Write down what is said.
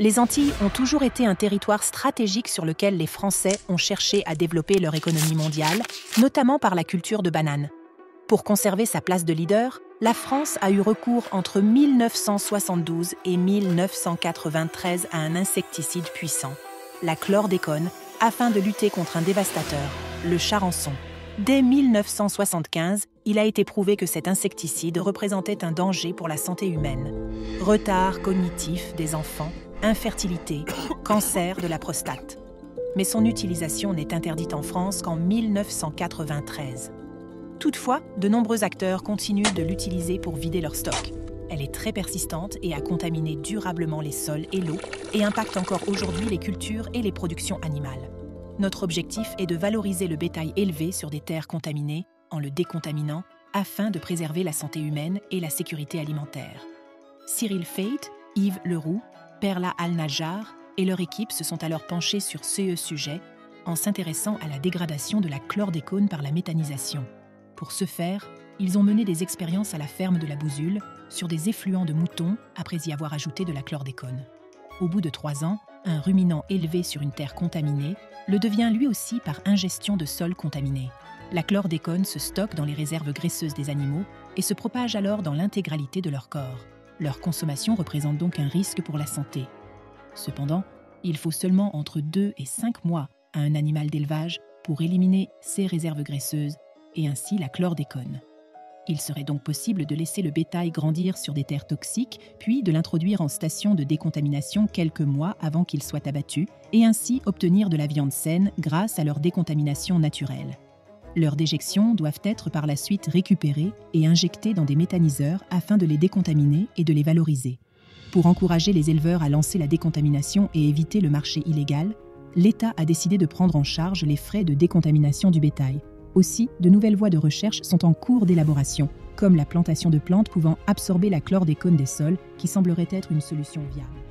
Les Antilles ont toujours été un territoire stratégique sur lequel les Français ont cherché à développer leur économie mondiale, notamment par la culture de bananes. Pour conserver sa place de leader, la France a eu recours entre 1972 et 1993 à un insecticide puissant, la chlordécone, afin de lutter contre un dévastateur, le charançon. Dès 1975, il a été prouvé que cet insecticide représentait un danger pour la santé humaine. Retard cognitif des enfants, infertilité, cancer de la prostate. Mais son utilisation n'est interdite en France qu'en 1993. Toutefois, de nombreux acteurs continuent de l'utiliser pour vider leur stock. Elle est très persistante et a contaminé durablement les sols et l'eau et impacte encore aujourd'hui les cultures et les productions animales. Notre objectif est de valoriser le bétail élevé sur des terres contaminées en le décontaminant afin de préserver la santé humaine et la sécurité alimentaire. Cyril Fate, Yves Leroux, Perla Al-Najjar et leur équipe se sont alors penchés sur ce sujet en s'intéressant à la dégradation de la chlordécone par la méthanisation. Pour ce faire, ils ont mené des expériences à la ferme de la Bousule sur des effluents de moutons après y avoir ajouté de la chlordécone. Au bout de 3 ans, un ruminant élevé sur une terre contaminée le devient lui aussi par ingestion de sols contaminés. La chlordécone se stocke dans les réserves graisseuses des animaux et se propage alors dans l'intégralité de leur corps. Leur consommation représente donc un risque pour la santé. Cependant, il faut seulement entre 2 et 5 mois à un animal d'élevage pour éliminer ces réserves graisseuses et ainsi la chlordécone. Il serait donc possible de laisser le bétail grandir sur des terres toxiques, puis de l'introduire en station de décontamination quelques mois avant qu'il soit abattu, et ainsi obtenir de la viande saine grâce à leur décontamination naturelle. Leurs déjections doivent être par la suite récupérées et injectées dans des méthaniseurs afin de les décontaminer et de les valoriser. Pour encourager les éleveurs à lancer la décontamination et éviter le marché illégal, l'État a décidé de prendre en charge les frais de décontamination du bétail. Aussi, de nouvelles voies de recherche sont en cours d'élaboration, comme la plantation de plantes pouvant absorber la chlordécone des sols, qui semblerait être une solution viable.